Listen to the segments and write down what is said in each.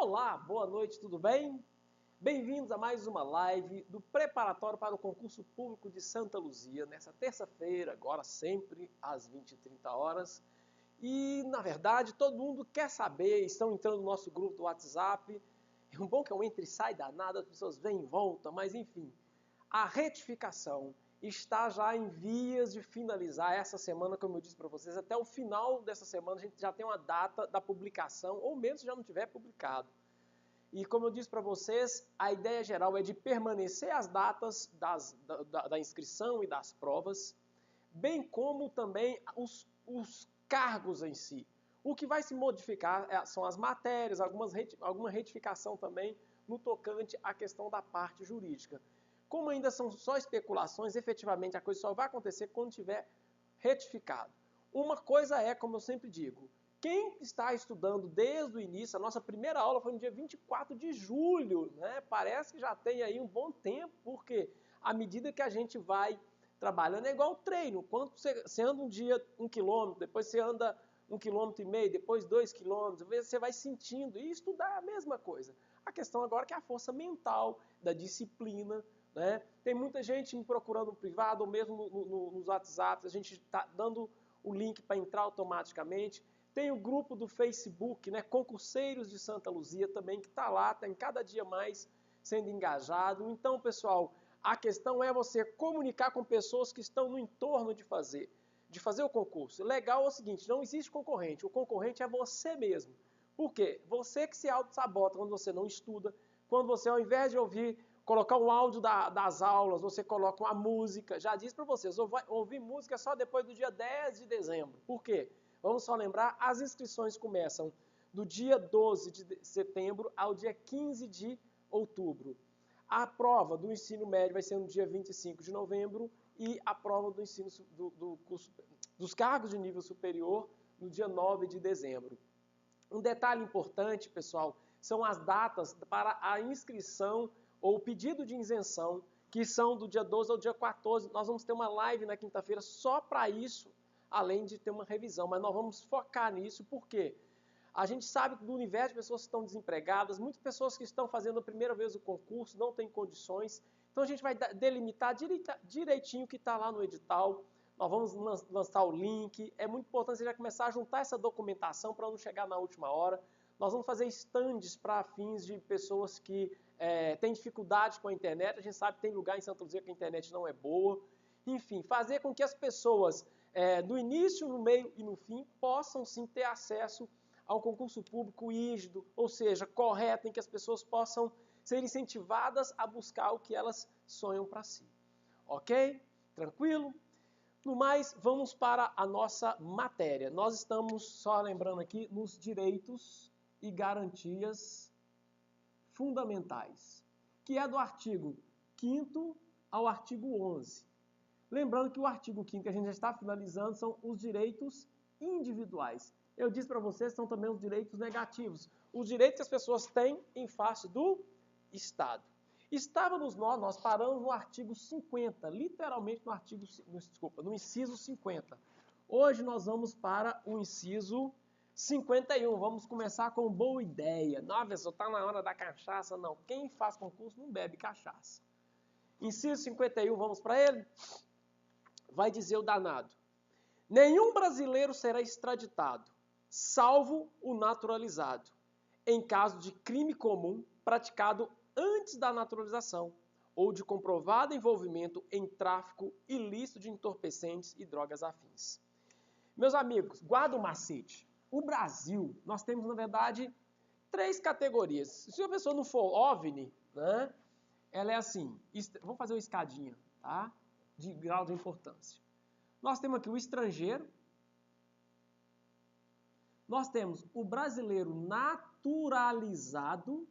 Olá, boa noite, tudo bem? Bem-vindos a mais uma live do preparatório para o concurso público de Santa Luzia, nessa terça-feira, agora sempre às 20h30. E, na verdade, todo mundo quer saber, estão entrando no nosso grupo do WhatsApp. É um bom que é um entra e sai danado, as pessoas vêm e voltam, mas enfim. A retificação está já em vias de finalizar essa semana, como eu disse para vocês. Até o final dessa semana a gente já tem uma data da publicação, ou mesmo se já não tiver publicado. E como eu disse para vocês, a ideia geral é de permanecer as datas da inscrição e das provas, bem como também os cargos em si. O que vai se modificar são as matérias, alguma retificação também no tocante à questão da parte jurídica. Como ainda são só especulações, efetivamente a coisa só vai acontecer quando tiver retificado. Uma coisa é, como eu sempre digo, quem está estudando desde o início, a nossa primeira aula foi no dia 24 de julho, né? Parece que já tem aí um bom tempo, porque à medida que a gente vai trabalhando, é igual o treino. Quando você anda um dia 1 quilômetro, depois você anda 1,5 quilômetros, depois 2 quilômetros, você vai sentindo, e estudar é a mesma coisa. A questão agora é que é a força mental, da disciplina, né? Tem muita gente me procurando no privado, ou mesmo nos WhatsApps, a gente está dando o link para entrar automaticamente. Tem o grupo do Facebook, né, Concurseiros de Santa Luzia também, que está lá, está em cada dia mais sendo engajado. Então, pessoal, a questão é você comunicar com pessoas que estão no entorno de fazer o concurso. Legal é o seguinte, não existe concorrente, o concorrente é você mesmo. Por quê? Você que se auto-sabota quando você não estuda, quando você, ao invés de colocar um áudio das aulas, você coloca uma música. Já disse para vocês, ouvir música só depois do dia 10 de dezembro. Por quê? Vamos só lembrar, as inscrições começam do dia 12 de setembro ao dia 15 de outubro. A prova do ensino médio vai ser no dia 25 de novembro e a prova do ensino dos cargos de nível superior no dia 9 de dezembro. Um detalhe importante, pessoal, são as datas para a inscrição ou o pedido de isenção, que são do dia 12 ao dia 14. Nós vamos ter uma live na quinta-feira só para isso, além de ter uma revisão. Mas nós vamos focar nisso, porque a gente sabe do universo de pessoas que estão desempregadas, muitas pessoas que estão fazendo a primeira vez o concurso, não têm condições. Então a gente vai delimitar direitinho o que está lá no edital. Nós vamos lançar o link. É muito importante você já começar a juntar essa documentação para não chegar na última hora. Nós vamos fazer estandes para fins de pessoas que têm dificuldade com a internet. A gente sabe que tem lugar em Santa Luzia que a internet não é boa. Enfim, fazer com que as pessoas, no início, no meio e no fim, possam sim ter acesso ao concurso público rígido, ou seja, correto, em que as pessoas possam ser incentivadas a buscar o que elas sonham para si. Ok? Tranquilo? No mais, vamos para a nossa matéria. Nós estamos, só lembrando aqui, nos direitos e garantias fundamentais, que é do artigo 5º ao artigo 11. Lembrando que o artigo 5º que a gente já está finalizando são os direitos individuais. Eu disse para vocês, são também os direitos negativos. Os direitos que as pessoas têm em face do Estado. Nós paramos no artigo 50, literalmente no inciso 50. Hoje nós vamos para o inciso 51. Vamos começar com boa ideia. Não, pessoal, está na hora da cachaça? Não. Quem faz concurso não bebe cachaça. Inciso 51, vamos para ele? Vai dizer o danado. Nenhum brasileiro será extraditado, salvo o naturalizado, em caso de crime comum praticado antes da naturalização ou de comprovado envolvimento em tráfico ilícito de entorpecentes e drogas afins. Meus amigos, guarda o macete. O Brasil, nós temos, na verdade, 3 categorias. Se a pessoa não for OVNI, né, ela é assim. Vamos fazer uma escadinha, tá? De grau de importância. Nós temos aqui o estrangeiro. Nós temos o brasileiro naturalizado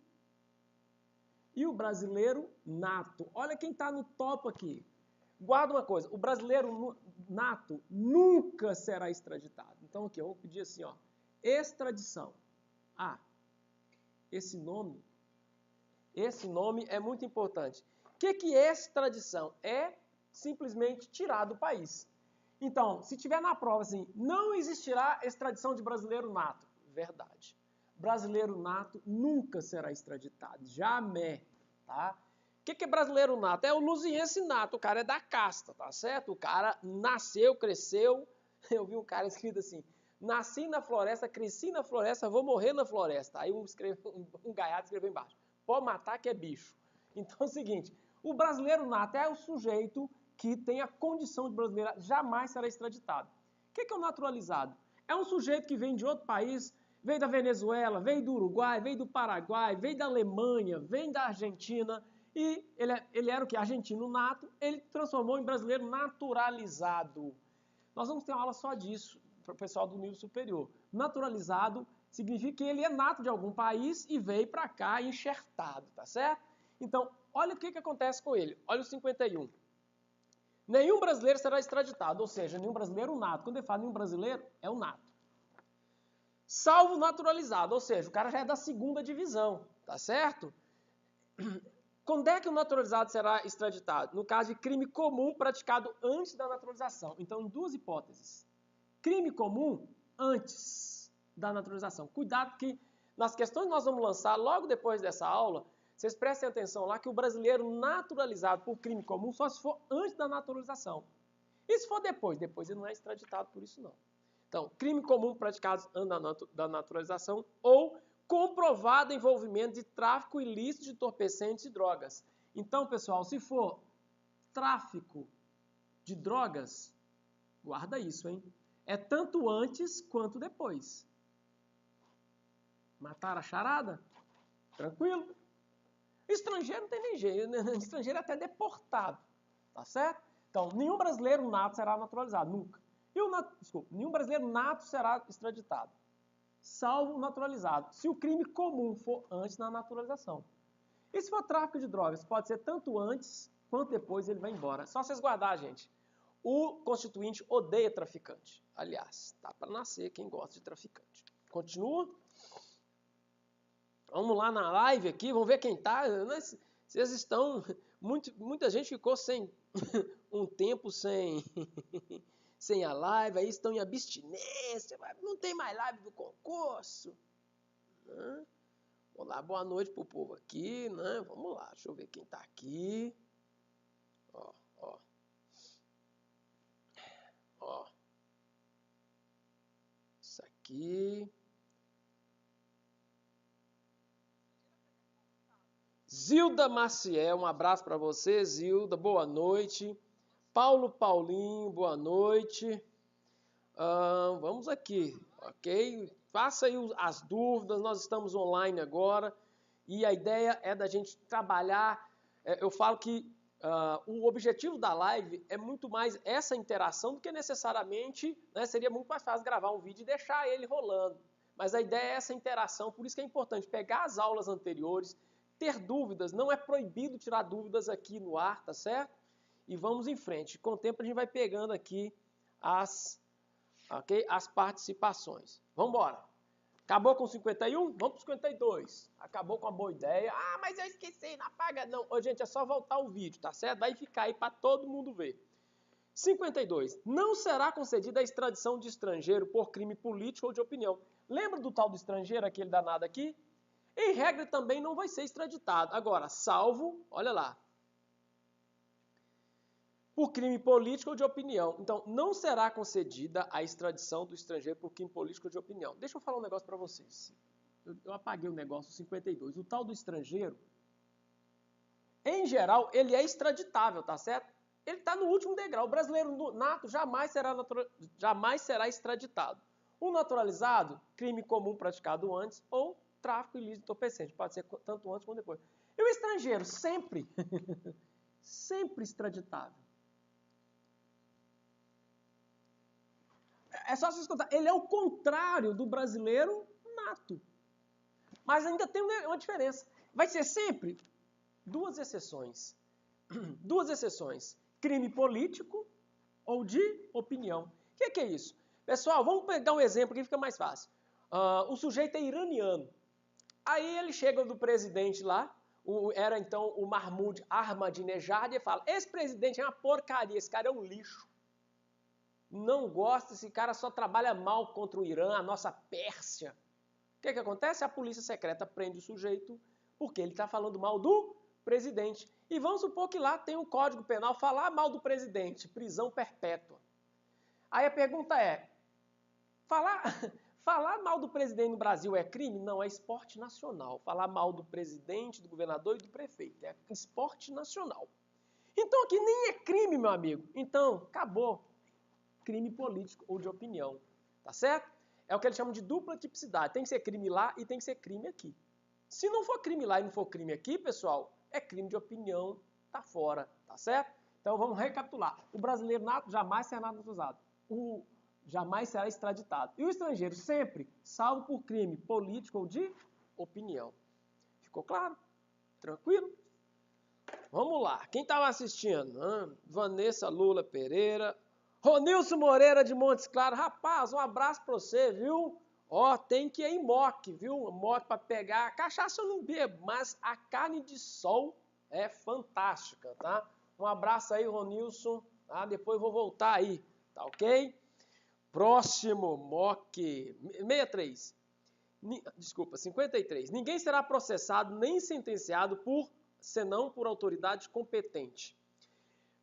e o brasileiro nato. Olha quem está no topo aqui. Guarda uma coisa, o brasileiro nato nunca será extraditado. Então aqui, eu vou pedir assim, ó, extradição. Esse nome é muito importante. O que é extradição? É simplesmente tirar do país. Então, se tiver na prova assim, não existirá extradição de brasileiro nato. Verdade. brasileiro nato nunca será extraditado. Jamais, tá? O que é brasileiro nato? É o luziense nato, o cara é da casta, tá certo? O cara nasceu, cresceu, eu vi um cara escrito assim, nasci na floresta, cresci na floresta, vou morrer na floresta. Aí um gaiato escreveu embaixo, pode matar que é bicho. Então é o seguinte, o brasileiro nato é o sujeito que tem a condição de brasileiro, jamais será extraditado. O que é o naturalizado? É um sujeito que vem de outro país, veio da Venezuela, veio do Uruguai, veio do Paraguai, veio da Alemanha, vem da Argentina, e ele era o que? Argentino nato, ele transformou em brasileiro naturalizado. Nós vamos ter uma aula só disso para o pessoal do nível superior. Naturalizado significa que ele é nato de algum país e veio para cá enxertado, tá certo? Então, olha o que acontece com ele. Olha o 51. Nenhum brasileiro será extraditado, ou seja, nenhum brasileiro nato. Quando ele fala nenhum brasileiro, é o nato. Salvo naturalizado, ou seja, o cara já é da segunda divisão, tá certo? Quando é que o naturalizado será extraditado? No caso de crime comum praticado antes da naturalização. Então, em duas hipóteses. Crime comum antes da naturalização. Cuidado que nas questões que nós vamos lançar logo depois dessa aula, vocês prestem atenção lá que o brasileiro naturalizado por crime comum só se for antes da naturalização. E se for depois? Depois ele não é extraditado por isso não. Então, crime comum praticado antes da naturalização ou comprovado envolvimento de tráfico ilícito de entorpecentes e drogas. Então, pessoal, se for tráfico de drogas, guarda isso, hein? É tanto antes quanto depois. Mataram a charada? Tranquilo? Estrangeiro não tem nem jeito, né? Estrangeiro é até deportado, tá certo? Então, nenhum brasileiro nato será naturalizado, nunca. Nenhum brasileiro nato será extraditado, salvo o naturalizado, se o crime comum for antes da naturalização. E se for tráfico de drogas, pode ser tanto antes quanto depois ele vai embora. Só vocês guardar, gente. O Constituinte odeia traficante. Aliás, tá para nascer quem gosta de traficante. Continua. Vamos lá na live aqui, vamos ver quem tá. Vocês estão... Muita gente ficou sem um tempo sem a live, aí estão em abstinência, não tem mais live do concurso. Né? Vamos lá, boa noite pro povo aqui, né? Vamos lá, deixa eu ver quem tá aqui. Ó. Isso aqui. Zilda Maciel, um abraço para você, Zilda, boa noite. Paulo Paulinho, boa noite. Vamos aqui, ok? Faça aí as dúvidas, nós estamos online agora e a ideia é da gente trabalhar. Eu falo que o objetivo da live é muito mais essa interação do que necessariamente, né, seria muito mais fácil gravar um vídeo e deixar ele rolando. Mas a ideia é essa interação, por isso que é importante pegar as aulas anteriores, ter dúvidas, não é proibido tirar dúvidas aqui no ar, tá certo? E vamos em frente. Com o tempo a gente vai pegando aqui as participações. Vamos embora. Acabou com 51? Vamos para 52. Acabou com a boa ideia. Ah, mas eu esqueci, não apaga não. Ô, gente, é só voltar o vídeo, tá certo? Vai ficar aí para todo mundo ver. 52. Não será concedida a extradição de estrangeiro por crime político ou de opinião. Lembra do tal do estrangeiro, aquele danado aqui? Em regra, também não vai ser extraditado. Agora, salvo, olha lá, por crime político ou de opinião. Então, não será concedida a extradição do estrangeiro por crime político ou de opinião. Deixa eu falar um negócio para vocês. Eu apaguei o negócio 52. O tal do estrangeiro, em geral, ele é extraditável, tá certo? Ele está no último degrau. O brasileiro nato jamais será extraditado. O naturalizado, crime comum praticado antes ou tráfico ilícito de entorpecente. Pode ser tanto antes quanto depois. E o estrangeiro, sempre, sempre extraditável. É só vocês contar. Ele é o contrário do brasileiro nato. Mas ainda tem uma diferença. Vai ser sempre duas exceções. Duas exceções. Crime político ou de opinião. O que é isso? Pessoal, vamos pegar um exemplo que fica mais fácil. O sujeito é iraniano. Aí ele chega do presidente lá, era então o Mahmoud Ahmadinejad, e fala, esse presidente é uma porcaria, esse cara é um lixo. Não gosta, esse cara só trabalha mal contra o Irã, a nossa Pérsia. O que acontece? A polícia secreta prende o sujeito porque ele está falando mal do presidente. E vamos supor que lá tem um código penal, falar mal do presidente, prisão perpétua. Aí a pergunta é, falar mal do presidente no Brasil é crime? Não, é esporte nacional. Falar mal do presidente, do governador e do prefeito. É esporte nacional. Então aqui nem é crime, meu amigo. Então, acabou. Crime político ou de opinião. Tá certo? É o que eles chamam de dupla tipicidade. Tem que ser crime lá e tem que ser crime aqui. Se não for crime lá e não for crime aqui, pessoal, é crime de opinião, tá fora. Tá certo? Então vamos recapitular. O brasileiro jamais será naturalizado. Jamais será extraditado. E o estrangeiro sempre, salvo por crime político ou de opinião. Ficou claro? Tranquilo? Vamos lá. Quem estava assistindo? Vanessa Lula Pereira. Ronilson Moreira de Montes Claros. Rapaz, um abraço para você, viu? Ó, tem que ir em moque, viu? Moque para pegar. Cachaça eu não bebo, mas a carne de sol é fantástica, tá? Um abraço aí, Ronilson. Tá? Depois eu vou voltar aí, tá ok? Próximo, moque 63. Desculpa, 53. Ninguém será processado nem sentenciado senão por autoridade competente.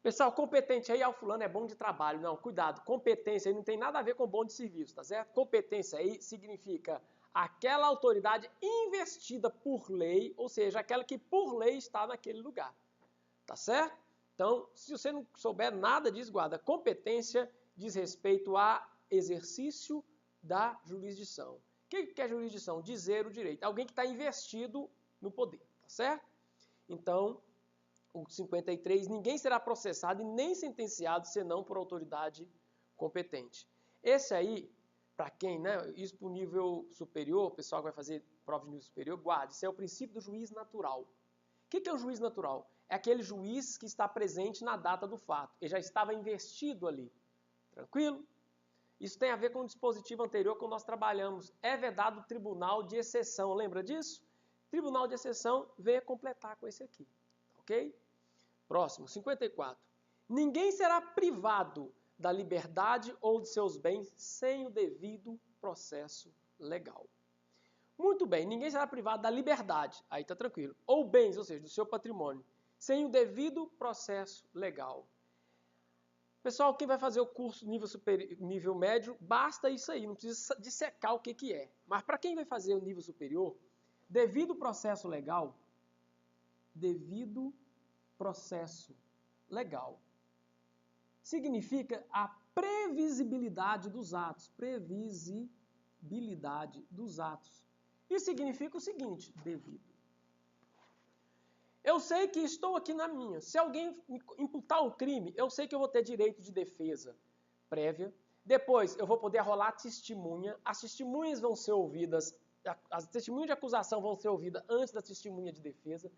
Pessoal, competente aí, fulano é bom de trabalho. Não, cuidado, competência aí não tem nada a ver com bom de serviço, tá certo? Competência aí significa aquela autoridade investida por lei, ou seja, aquela que por lei está naquele lugar, tá certo? Então, se você não souber nada disso, guarda, competência diz respeito a exercício da jurisdição. O que é jurisdição? Dizer o direito. Alguém que está investido no poder, tá certo? Então, o 53, ninguém será processado e nem sentenciado senão por autoridade competente. Esse aí, para quem, né, isso para o nível superior, o pessoal que vai fazer prova de nível superior, guarde, isso é o princípio do juiz natural. O que é o juiz natural? É aquele juiz que está presente na data do fato. Ele já estava investido ali. Tranquilo? Isso tem a ver com o dispositivo anterior que nós trabalhamos. É vedado o tribunal de exceção. Lembra disso? Tribunal de exceção veio completar com esse aqui. Ok? Próximo, 54. Ninguém será privado da liberdade ou de seus bens sem o devido processo legal. Muito bem, ninguém será privado da liberdade, aí está tranquilo, ou bens, ou seja, do seu patrimônio, sem o devido processo legal. Pessoal, quem vai fazer o curso nível médio, basta isso aí, não precisa dissecar o que é. Mas para quem vai fazer o nível superior, devido processo legal, devido processo legal significa a previsibilidade dos atos. Previsibilidade dos atos. Isso significa o seguinte, devido. Eu sei que estou aqui na minha. Se alguém me imputar um crime, eu sei que eu vou ter direito de defesa prévia. Depois, eu vou poder rolar testemunha. As testemunhas vão ser ouvidas, as testemunhas de acusação vão ser ouvidas antes da testemunha de defesa.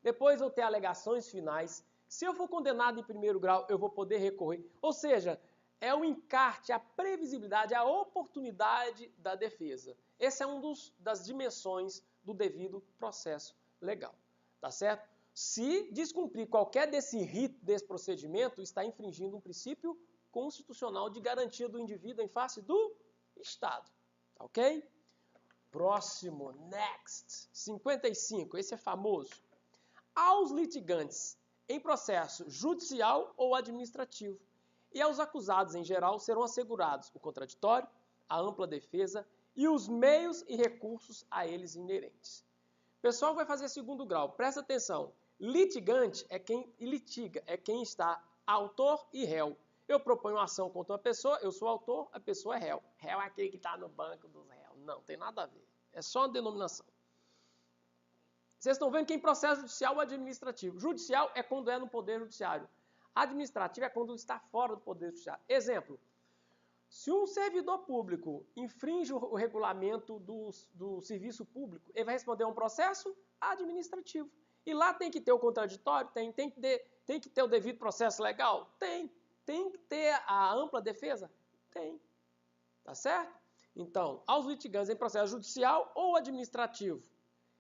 Depois vou ter alegações finais. Se eu for condenado em primeiro grau, eu vou poder recorrer. Ou seja, é o encarte, a previsibilidade, a oportunidade da defesa. Essa é uma das dimensões do devido processo legal. Tá certo? Se descumprir qualquer desse rito, desse procedimento, está infringindo um princípio constitucional de garantia do indivíduo em face do Estado. Ok? Próximo, next. 55, esse é famoso. Aos litigantes em processo judicial ou administrativo e aos acusados em geral serão assegurados o contraditório, a ampla defesa e os meios e recursos a eles inerentes. O pessoal vai fazer segundo grau, presta atenção. Litigante é quem litiga, é quem está autor e réu. Eu proponho uma ação contra uma pessoa, eu sou autor, a pessoa é réu. Réu é aquele que está no banco dos réus. Não, tem nada a ver. É só uma denominação. Vocês estão vendo que em processo judicial ou administrativo. Judicial é quando é no poder judiciário. Administrativo é quando está fora do poder judiciário. Exemplo, se um servidor público infringe o regulamento do serviço público, ele vai responder a um processo administrativo. E lá tem que ter o contraditório? Tem que ter o devido processo legal? Tem. Tem que ter a ampla defesa? Tem. Tá certo? Então, aos litigantes em processo judicial ou administrativo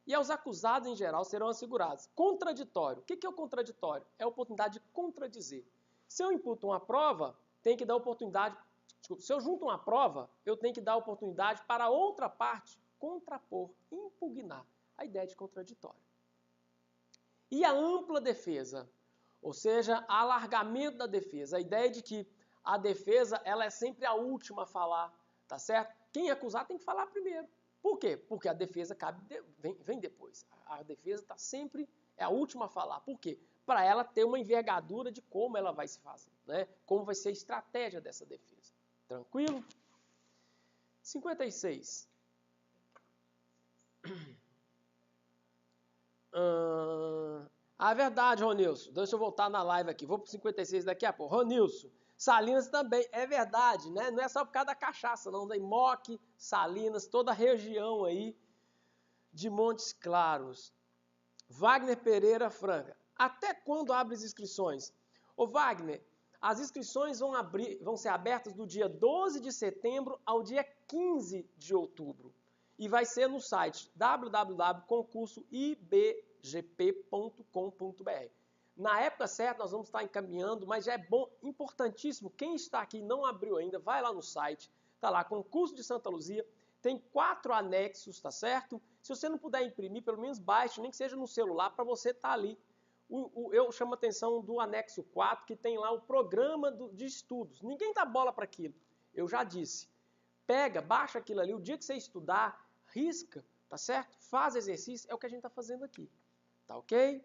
e aos acusados em geral serão assegurados. Contraditório. O que é o contraditório? É a oportunidade de contradizer. Se eu imputo uma prova, tem que dar oportunidade... Desculpa, se eu junto uma prova, eu tenho que dar oportunidade para outra parte contrapor, impugnar a ideia de contraditório. E a ampla defesa, ou seja, alargamento da defesa, a ideia de que a defesa ela é sempre a última a falar, tá certo? Quem acusar tem que falar primeiro. Por quê? Porque a defesa vem depois. A defesa está sempre é a última a falar. Por quê? Para ela ter uma envergadura de como ela vai se fazer, né? Como vai ser a estratégia dessa defesa. Tranquilo? 56. Ah, é verdade, Ronilson. Deixa eu voltar na live aqui. Vou para o 56 daqui a pouco. Ronilson, Salinas também. É verdade, né? Não é só por causa da cachaça, não. Tem Moque, Salinas, toda a região aí de Montes Claros. Wagner Pereira Franca. Até quando abre as inscrições? Ô Wagner, as inscrições vão ser abertas do dia 12 de setembro ao dia 15 de outubro. E vai ser no site www.concursoibgp.com.br. Na época certa nós vamos estar encaminhando, mas já é bom, importantíssimo, quem está aqui e não abriu ainda, vai lá no site, está lá, Concurso de Santa Luzia, tem 4 anexos, tá certo? Se você não puder imprimir, pelo menos baixe, nem que seja no celular, para você estar ali. Eu chamo a atenção do anexo 4, que tem lá o programa de estudos. Ninguém dá bola para aquilo, eu já disse. Pega, baixa aquilo ali, o dia que você estudar, risca, tá certo? Faz exercício, é o que a gente está fazendo aqui, tá ok?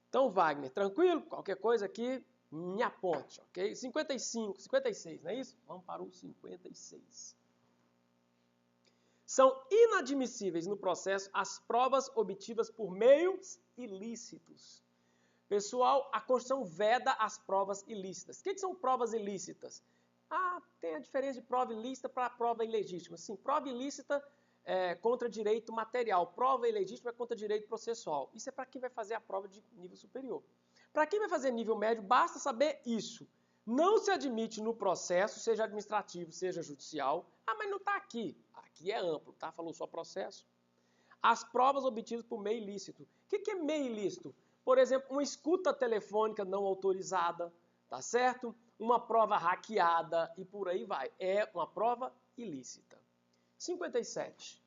Então, Wagner, tranquilo? Qualquer coisa aqui, me aponte, ok? 55, 56, não é isso? Vamos para o 56. São inadmissíveis no processo as provas obtidas por meios ilícitos. Pessoal, a Constituição veda as provas ilícitas. O que são provas ilícitas? Ah, tem a diferença de prova ilícita para prova ilegítima. Sim, prova ilícita é contra direito material, prova ilegítima é contra direito processual. Isso é para quem vai fazer a prova de nível superior. Para quem vai fazer nível médio, basta saber isso. Não se admite no processo, seja administrativo, seja judicial. Ah, mas não está aqui. Aqui é amplo, tá? Falou só processo. As provas obtidas por meio ilícito. O que é meio ilícito? Por exemplo, uma escuta telefônica não autorizada, tá certo? Uma prova hackeada e por aí vai. É uma prova ilícita. 57.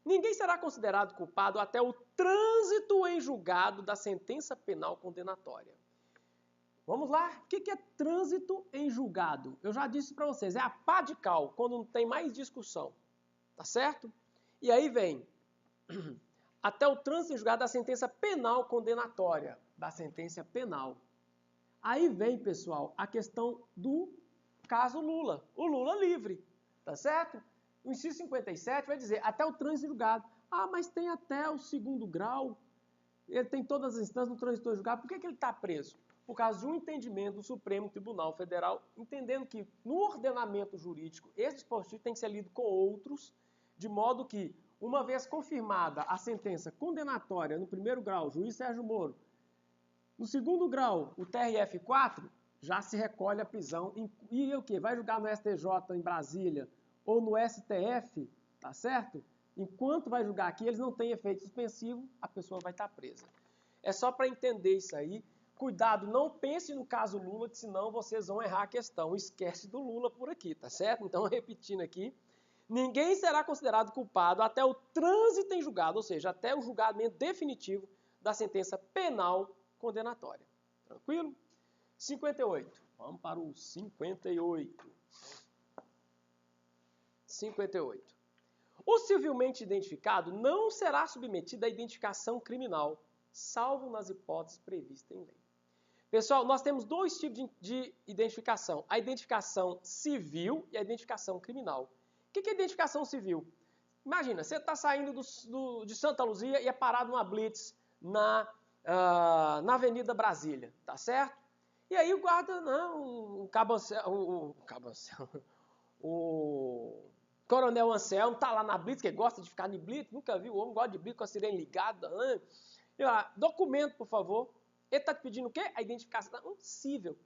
Ninguém será considerado culpado até o trânsito em julgado da sentença penal condenatória. Vamos lá? O que é trânsito em julgado? Eu já disse para vocês, é a pá de cal, quando não tem mais discussão. Tá certo? E aí vem até o trânsito em julgado da sentença penal condenatória. Da sentença penal. Aí vem, pessoal, a questão do caso Lula. O Lula livre. Tá certo? O inciso 57 vai dizer até o trânsito em julgado. Ah, mas tem até o 2º grau. Ele tem todas as instâncias no trânsito em julgado. Por que ele está preso? Por causa de um entendimento do Supremo Tribunal Federal, entendendo que no ordenamento jurídico, esse dispositivo tem que ser lido com outros, de modo que, uma vez confirmada a sentença condenatória no 1º grau, juiz Sérgio Moro, no 2º grau, o TRF4, já se recolhe a prisão. E o quê? Vai julgar no STJ em Brasília ou no STF, tá certo? Enquanto vai julgar aqui, eles não têm efeito suspensivo, a pessoa vai estar presa. É só para entender isso aí. Cuidado, não pense no caso Lula, que senão vocês vão errar a questão. Esquece do Lula por aqui, tá certo? Então, repetindo aqui, ninguém será considerado culpado até o trânsito em julgado, ou seja, até o julgamento definitivo da sentença penal condenatória. Tranquilo? 58. Vamos para o 58. 58. O civilmente identificado não será submetido à identificação criminal, salvo nas hipóteses previstas em lei. Pessoal, nós temos 2 tipos de identificação. A identificação civil e a identificação criminal. O que é identificação civil? Imagina, você está saindo de Santa Luzia e é parado numa blitz na Avenida Brasília, tá certo? E aí o guarda, não, o Coronel Anselmo está lá na blitz, que gosta de ficar de blitz, nunca viu o homem, gosta de blitz com a sirene ligada. Né? E lá, documento, por favor. Ele está te pedindo o quê? A identificação civil.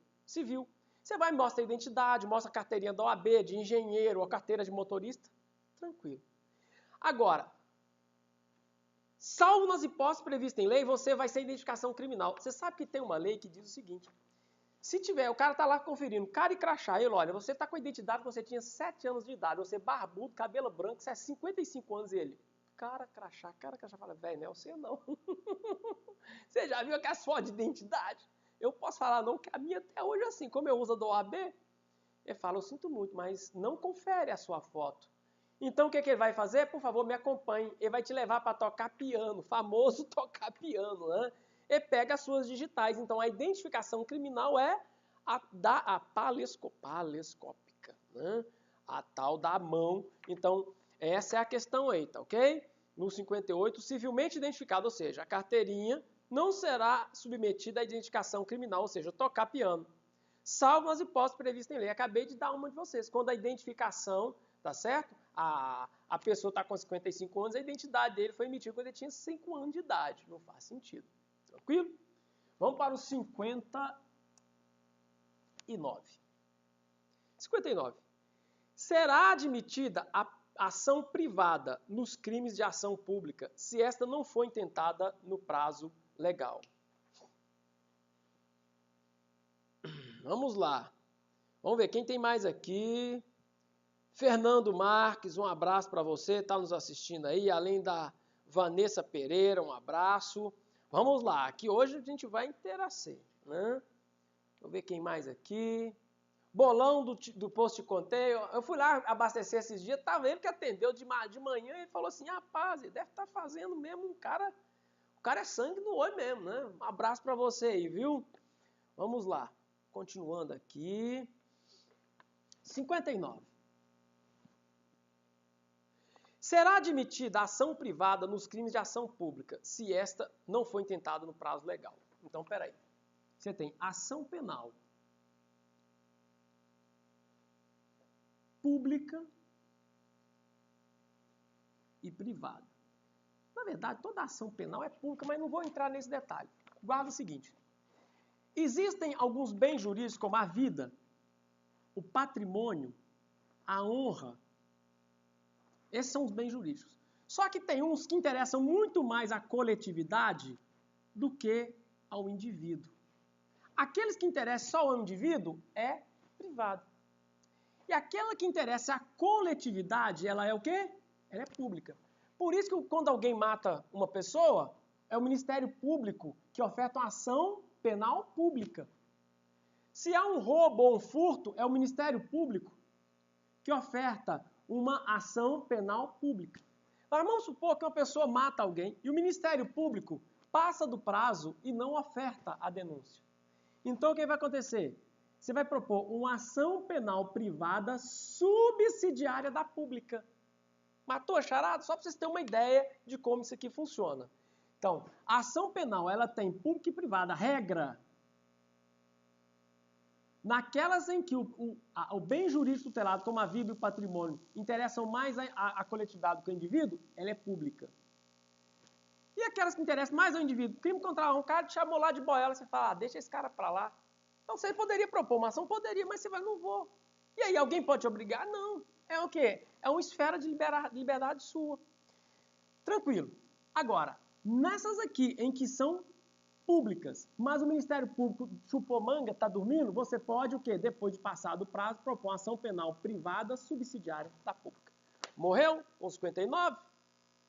Você vai e mostra a identidade, mostra a carteirinha da OAB, de engenheiro, ou a carteira de motorista. Tranquilo. Agora, salvo nas hipóteses previstas em lei, você vai ser identificação criminal. Você sabe que tem uma lei que diz o seguinte, Se tiver, o cara tá lá conferindo, cara e crachá, ele olha, você tá com a identidade que você tinha 7 anos de idade, você barbudo, cabelo branco, você é 55 anos e ele, cara, crachá, fala, velho, não é você não. Você já viu aquelas fotos de identidade? Eu posso falar não, que a minha até hoje é assim, como eu uso a do OAB, ele fala, eu sinto muito, mas não confere a sua foto. Então o que ele vai fazer? Por favor, me acompanhe. Ele vai te levar para tocar piano, famoso tocar piano, né? Ele pega as suas digitais. Então a identificação criminal é a palescópica, né? A tal da mão. Então essa é a questão aí, tá ok? No 58, civilmente identificado, ou seja, a carteirinha não será submetida à identificação criminal, ou seja, tocar piano. Salvo as hipóteses previstas em lei. Acabei de dar uma de vocês. Quando a identificação, tá certo? A pessoa está com 55 anos, a identidade dele foi emitida quando ele tinha 5 anos de idade. Não faz sentido. Tranquilo? Vamos para o 59. 59. Será admitida a ação privada nos crimes de ação pública se esta não for intentada no prazo legal. Vamos lá. Vamos ver quem tem mais aqui. Fernando Marques, um abraço para você, está nos assistindo aí. Além da Vanessa Pereira, um abraço. Vamos lá, aqui hoje a gente vai interagir, né? Vamos ver quem mais aqui. Bolão do Posto de Conteio. Eu fui lá abastecer esses dias, estava ele que atendeu de manhã e ele falou assim, rapaz, ele deve estar fazendo mesmo o cara é sangue no olho mesmo, né? Um abraço para você aí, viu? Vamos lá, continuando aqui. 59. Será admitida a ação privada nos crimes de ação pública se esta não for intentada no prazo legal. Então, peraí. Você tem ação penal pública e privada. Na verdade, toda ação penal é pública, mas não vou entrar nesse detalhe. Guarda o seguinte. Existem alguns bens jurídicos como a vida, o patrimônio, a honra. Esses são os bens jurídicos. Só que tem uns que interessam muito mais à coletividade do que ao indivíduo. Aqueles que interessam só ao indivíduo é privado. E aquela que interessa à coletividade, ela é o quê? Ela é pública. Por isso que quando alguém mata uma pessoa, é o Ministério Público que oferta uma ação penal pública. Se há um roubo ou um furto, é o Ministério Público que oferta uma ação penal pública. Mas vamos supor que uma pessoa mata alguém e o Ministério Público passa do prazo e não oferta a denúncia. Então o que vai acontecer? Você vai propor uma ação penal privada subsidiária da pública. Matou a charada? Só para vocês terem uma ideia de como isso aqui funciona. Então, a ação penal ela tem pública e privada. Regra. Naquelas em que o bem jurídico tutelado, como a vida e o patrimônio, interessam mais a coletividade do que o indivíduo, ela é pública. E aquelas que interessam mais ao indivíduo, crime contra a honra, um cara te chamou lá de boiela, você fala, deixa esse cara para lá. Então você poderia propor uma ação? Poderia, mas você vai, não vou. E aí, alguém pode te obrigar? Não. É o quê? É uma esfera de liberdade sua. Tranquilo. Agora, nessas aqui em que são públicas, mas o Ministério Público chupou manga, está dormindo, você pode o quê? Depois de passado o prazo, propor uma ação penal privada subsidiária da pública. Morreu? Com 59?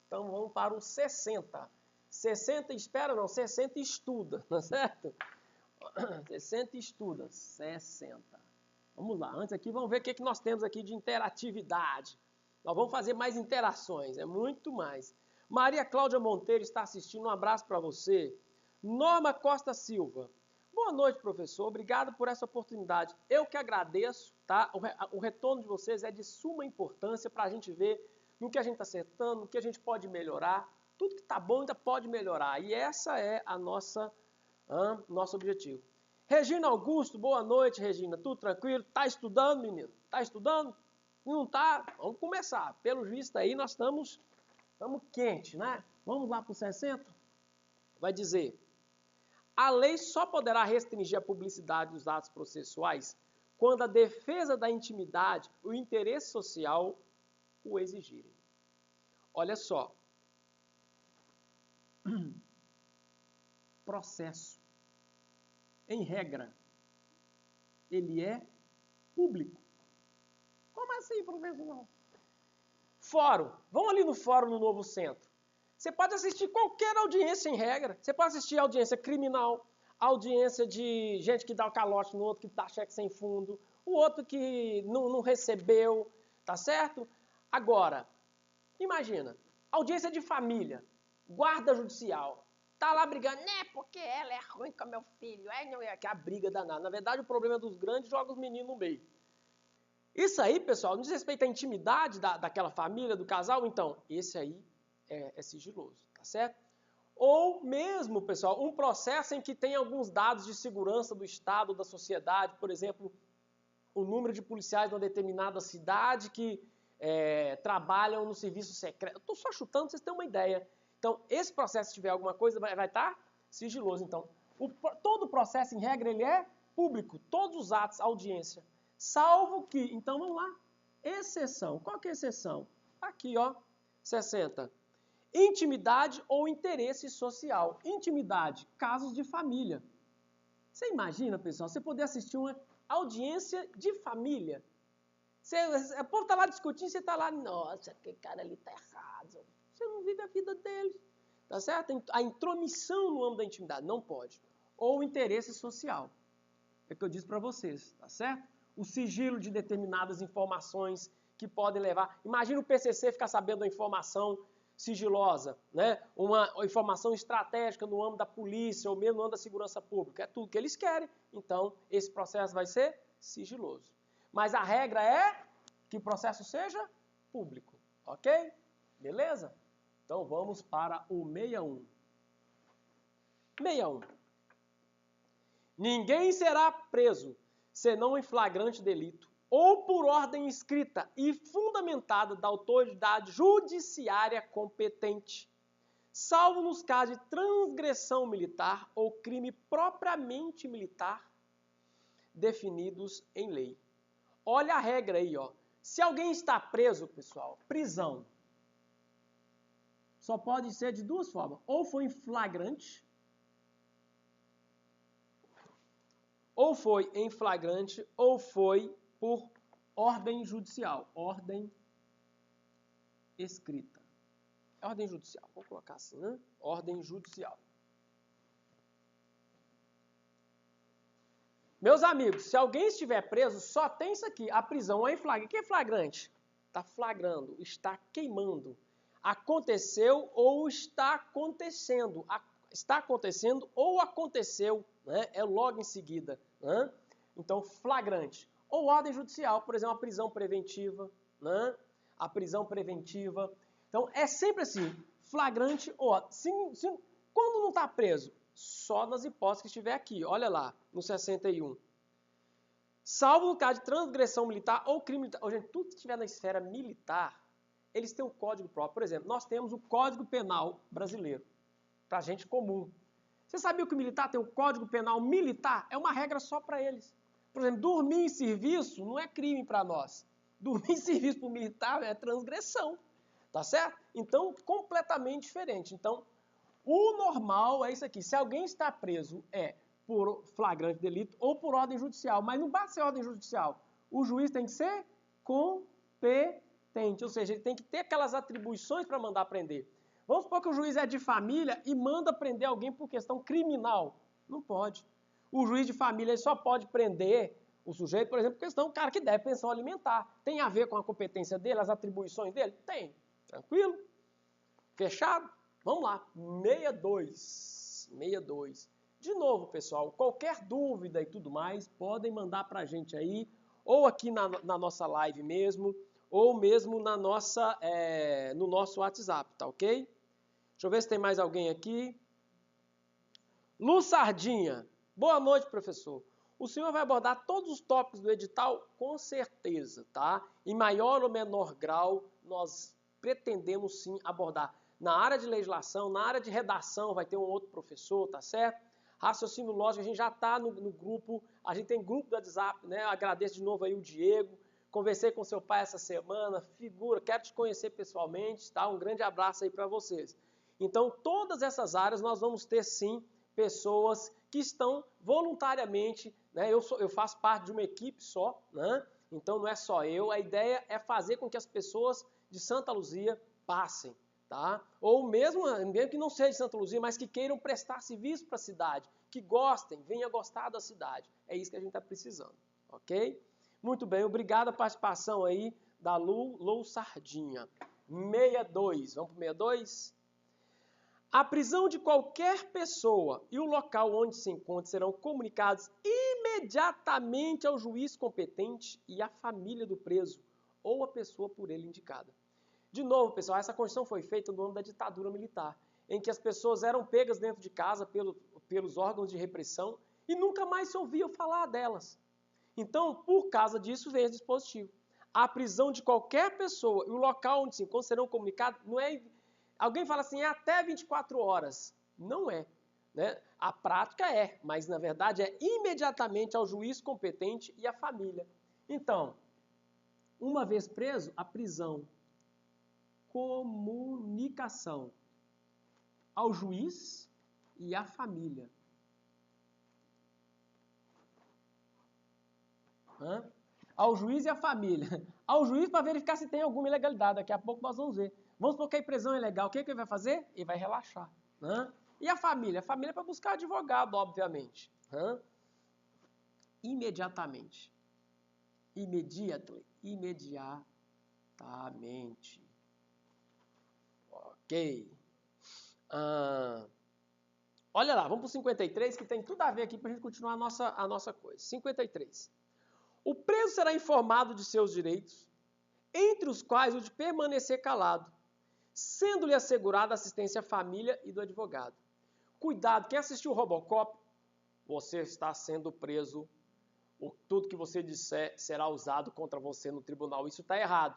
Então vamos para o 60. 60 espera não, 60 estuda, não é certo? 60 estuda, 60. Vamos lá, antes aqui vamos ver o que nós temos aqui de interatividade. Nós vamos fazer mais interações, é muito mais. Maria Cláudia Monteiro está assistindo, um abraço para você. Norma Costa Silva. Boa noite, professor. Obrigado por essa oportunidade. Eu que agradeço, tá? O retorno de vocês é de suma importância para a gente ver no que a gente está acertando, no que a gente pode melhorar. Tudo que está bom ainda pode melhorar. E essa é a nosso objetivo. Regina Augusto, boa noite, Regina. Tudo tranquilo? Está estudando, menino? Está estudando? Não está? Vamos começar. Pelo visto aí, nós estamos quentes, né? Vamos lá para o 60? Vai dizer... A lei só poderá restringir a publicidade dos atos processuais quando a defesa da intimidade, o interesse social o exigirem. Olha só. Processo. Em regra, ele é público. Como assim, professor? Fórum. Vamos ali no fórum no Novo Centro. Você pode assistir qualquer audiência em regra. Você pode assistir audiência criminal, audiência de gente que dá o calote no outro, que dá cheque sem fundo, o outro que não recebeu, tá certo? Agora, imagina, audiência de família, guarda judicial, tá lá brigando, né, porque ela é ruim com meu filho, não é que a briga danada. Na verdade, o problema dos grandes joga os meninos no meio. Isso aí, pessoal, não diz respeito à intimidade daquela família, do casal, então, esse aí é sigiloso, tá certo? Ou mesmo, pessoal, um processo em que tem alguns dados de segurança do Estado, da sociedade, por exemplo, o número de policiais de uma determinada cidade que trabalham no serviço secreto. Eu estou só chutando, vocês têm uma ideia. Então, esse processo, se tiver alguma coisa, vai estar sigiloso. Então, todo o processo, em regra, ele é público, todos os atos, audiência. Salvo que, então vamos lá, exceção. Qual que é a exceção? Aqui, ó, 60. Intimidade ou interesse social. Intimidade, casos de família. Você imagina, pessoal, você poder assistir uma audiência de família. O povo está lá discutindo, você está lá, nossa, aquele cara ali está errado. Você não vive a vida deles. Tá certo? A intromissão no âmbito da intimidade não pode. Ou interesse social. É o que eu disse para vocês, tá certo? O sigilo de determinadas informações que podem levar... Imagina o PCC ficar sabendo da informação sigilosa, né? Uma informação estratégica no âmbito da polícia ou mesmo no âmbito da segurança pública. É tudo que eles querem. Então, esse processo vai ser sigiloso. Mas a regra é que o processo seja público. Ok? Beleza? Então, vamos para o 61. 61. Ninguém será preso senão em flagrante delito ou por ordem escrita e fundamentada da autoridade judiciária competente, salvo nos casos de transgressão militar ou crime propriamente militar definidos em lei. Olha a regra aí, ó. Se alguém está preso, pessoal, prisão só pode ser de duas formas. Ou foi em flagrante, ou foi por ordem judicial. Ordem escrita. Ordem judicial. Vou colocar assim, né? Ordem judicial. Meus amigos, se alguém estiver preso, só tem isso aqui. A prisão é em flagrante. O que é flagrante? Está flagrando, está queimando. Aconteceu ou está acontecendo. Está acontecendo ou aconteceu, né? É logo em seguida. Né? Então, flagrante. Ou ordem judicial, por exemplo, a prisão preventiva. Né? A prisão preventiva. Então, é sempre assim, flagrante ou... Quando não está preso? Só nas hipóteses que estiver aqui. Olha lá, no 61. Salvo no caso de transgressão militar ou crime militar. Gente, tudo que estiver na esfera militar, eles têm um código próprio. Por exemplo, nós temos o Código Penal brasileiro, para gente comum. Você sabia que o militar tem o Código Penal militar? É uma regra só para eles. Por exemplo, dormir em serviço não é crime para nós. Dormir em serviço para o militar é transgressão. Tá certo? Então, completamente diferente. Então, o normal é isso aqui. Se alguém está preso, é por flagrante delito ou por ordem judicial. Mas não basta ser ordem judicial. O juiz tem que ser competente. Ou seja, ele tem que ter aquelas atribuições para mandar prender. Vamos supor que o juiz é de família e manda prender alguém por questão criminal. Não pode. O juiz de família ele só pode prender o sujeito, por exemplo, por questão do cara que deve pensão alimentar. Tem a ver com a competência dele, as atribuições dele? Tem. Tranquilo? Fechado? Vamos lá. 62. 62. De novo, pessoal, qualquer dúvida e tudo mais, podem mandar para a gente aí, ou aqui na nossa live mesmo, ou mesmo no nosso WhatsApp, tá ok? Deixa eu ver se tem mais alguém aqui. Lu Sardinha. Boa noite, professor. O senhor vai abordar todos os tópicos do edital? Com certeza, tá? Em maior ou menor grau, nós pretendemos sim abordar. Na área de legislação, na área de redação, vai ter um outro professor, tá certo? Raciocínio lógico, a gente já está no grupo, a gente tem grupo do WhatsApp, né? Agradeço de novo aí o Diego. Conversei com seu pai essa semana, figura, quero te conhecer pessoalmente, tá? Um grande abraço aí para vocês. Então, todas essas áreas nós vamos ter sim pessoas que estão voluntariamente né? Eu faço parte de uma equipe só, né? Então não é só eu. A ideia é fazer com que as pessoas de Santa Luzia passem, tá? Ou mesmo que não seja de Santa Luzia, mas que queiram prestar serviço para a cidade, que gostem, venham gostar da cidade. É isso que a gente está precisando, ok? Muito bem, obrigado a participação aí da Lou Sardinha. 62, vamos para o 62? A prisão de qualquer pessoa e o local onde se encontra serão comunicados imediatamente ao juiz competente e à família do preso ou a pessoa por ele indicada. De novo, pessoal, essa Constituição foi feita no ano da ditadura militar, em que as pessoas eram pegas dentro de casa pelos órgãos de repressão e nunca mais se ouvia falar delas. Então, por causa disso, veio esse dispositivo. A prisão de qualquer pessoa e o local onde se encontra serão comunicados, não é... Alguém fala assim, é até 24 horas. Não é, né? A prática é, mas na verdade é imediatamente ao juiz competente e à família. Então, uma vez preso, a prisão, comunicação ao juiz e à família. Ao juiz e à família. Ao juiz para verificar se tem alguma ilegalidade. Daqui a pouco nós vamos ver. Vamos supor que a prisão é ilegal. O que ele vai fazer? Ele vai relaxar. E a família? A família é para buscar advogado, obviamente. Imediatamente. Imediatamente. Ok. Olha lá, vamos para o 53, que tem tudo a ver aqui para a gente continuar a nossa coisa. 53. O preso será informado de seus direitos, entre os quais o de permanecer calado, sendo-lhe assegurada a assistência à família e do advogado. Cuidado, quem assistiu o Robocop, você está sendo preso, tudo que você disser será usado contra você no tribunal. Isso está errado.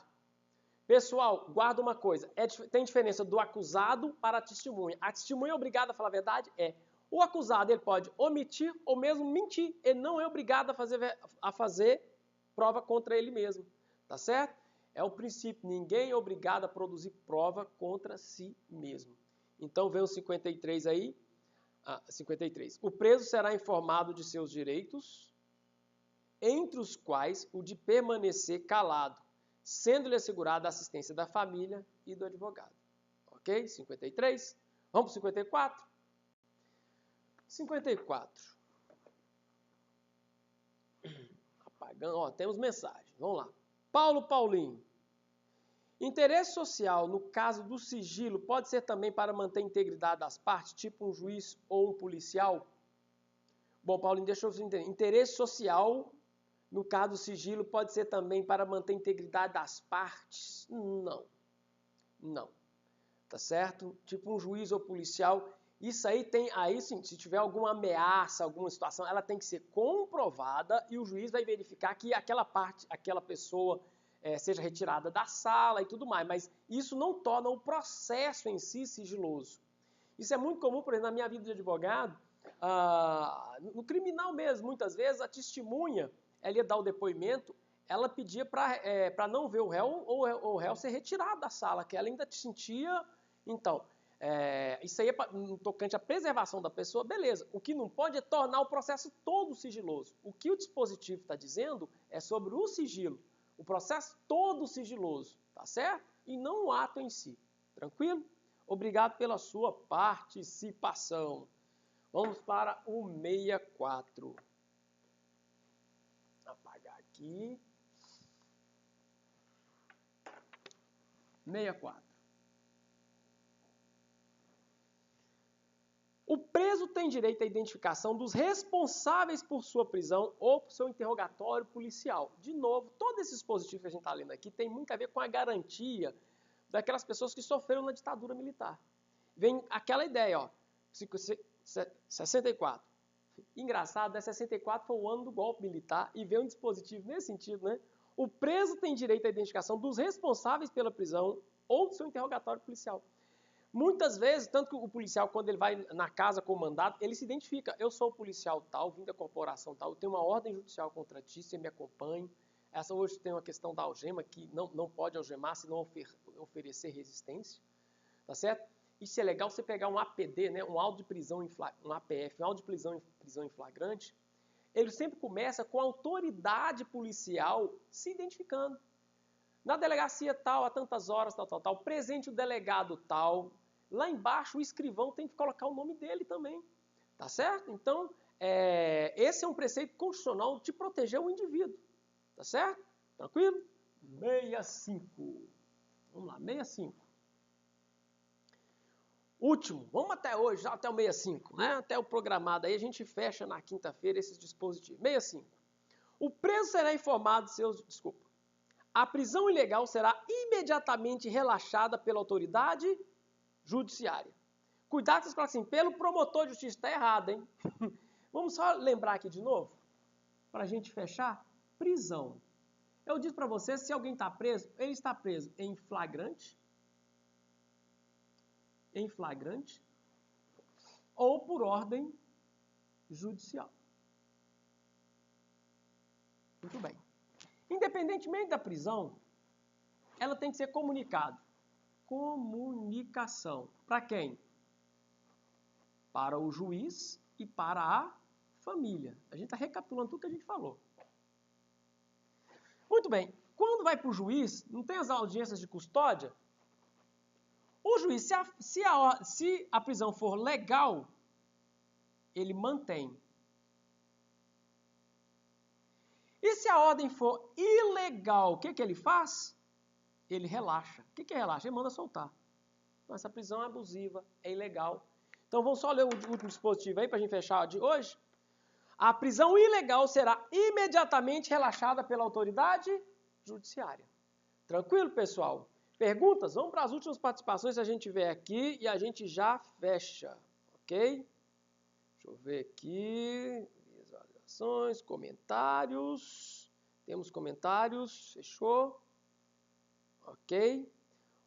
Pessoal, guarda uma coisa, tem diferença do acusado para a testemunha. A testemunha é obrigada a falar a verdade? É. O acusado ele pode omitir ou mesmo mentir. Ele não é obrigado a fazer prova contra ele mesmo. Tá certo? É o princípio. Ninguém é obrigado a produzir prova contra si mesmo. Então vem o 53 aí. 53. O preso será informado de seus direitos, entre os quais o de permanecer calado, sendo-lhe assegurada a assistência da família e do advogado. Ok? 53. Vamos para o 54? 54. Apagando, ó, temos mensagem. Vamos lá. Paulinho. Interesse social, no caso do sigilo, pode ser também para manter a integridade das partes, tipo um juiz ou um policial? Bom, Paulinho, deixa eu entender. Interesse social, no caso do sigilo, pode ser também para manter a integridade das partes? Não. Não. Tá certo? Tipo um juiz ou policial. Isso aí sim, se tiver alguma ameaça, alguma situação, ela tem que ser comprovada e o juiz vai verificar que aquela pessoa seja retirada da sala e tudo mais. Mas isso não torna o processo em si sigiloso. Isso é muito comum, por exemplo, na minha vida de advogado, no criminal mesmo, muitas vezes a testemunha, ela ia dar o depoimento, ela pedia para não ver o réu ou o réu ser retirado da sala, que ela ainda sentia. Então, isso aí é no tocante à preservação da pessoa, beleza. O que não pode é tornar o processo todo sigiloso. O que o dispositivo está dizendo é sobre o sigilo. O processo todo sigiloso, tá certo? E não o ato em si. Tranquilo? Obrigado pela sua participação. Vamos para o 64. Vou apagar aqui. 64. O preso tem direito à identificação dos responsáveis por sua prisão ou por seu interrogatório policial. De novo, todo esse dispositivo que a gente está lendo aqui tem muito a ver com a garantia daquelas pessoas que sofreram na ditadura militar. Vem aquela ideia, ó, 64. Engraçado, 64 foi o ano do golpe militar e veio um dispositivo nesse sentido, né? O preso tem direito à identificação dos responsáveis pela prisão ou do seu interrogatório policial. Muitas vezes, tanto que o policial, quando ele vai na casa com o mandado, ele se identifica. Eu sou o policial tal, vim da corporação tal, eu tenho uma ordem judicial contra ti, você me acompanha. Essa hoje tem uma questão da algema, que não pode algemar se não oferecer resistência. Tá certo? Isso é legal você pegar um APD, né, um auto de prisão um APF, um auto de prisão em flagrante, ele sempre começa com a autoridade policial se identificando. Na delegacia tal, a tantas horas, tal. Presente o delegado tal. Lá embaixo, o escrivão tem que colocar o nome dele também. Tá certo? Então, esse é um preceito constitucional de proteger o indivíduo. Tá certo? Tranquilo? 65. Vamos lá, 65. Último, vamos até hoje, já até o 65, né? Até o programado. Aí a gente fecha na quinta-feira esses dispositivos. 65. O preso será informado de seus... Desculpa. A prisão ilegal será imediatamente relaxada pela autoridade judiciária. Cuidado com as assim, pelo promotor de justiça. Está errado, hein? Vamos só lembrar aqui de novo, para a gente fechar. Prisão. Eu disse para vocês, se alguém está preso, ele está preso em flagrante, ou por ordem judicial. Muito bem. Independentemente da prisão, ela tem que ser comunicada. Comunicação. Para quem? Para o juiz e para a família. A gente está recapitulando tudo que a gente falou. Muito bem. Quando vai para o juiz, não tem as audiências de custódia? O juiz, se a prisão for legal, ele mantém. E se a ordem for ilegal, o que ele faz? Ele relaxa. O que é relaxa? Ele manda soltar. Então, essa prisão é abusiva, é ilegal. Então, vamos só ler o último dispositivo aí para a gente fechar de hoje. A prisão ilegal será imediatamente relaxada pela autoridade judiciária. Tranquilo, pessoal? Perguntas? Vamos para as últimas participações que a gente vê aqui e a gente já fecha, ok? Deixa eu ver aqui. Visualizações, comentários. Temos comentários, fechou? Ok?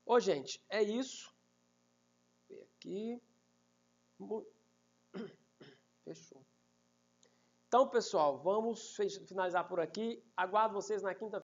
Ô, gente, é isso. Vou ver aqui. Fechou. Então, pessoal, vamos finalizar por aqui. Aguardo vocês na quinta-feira.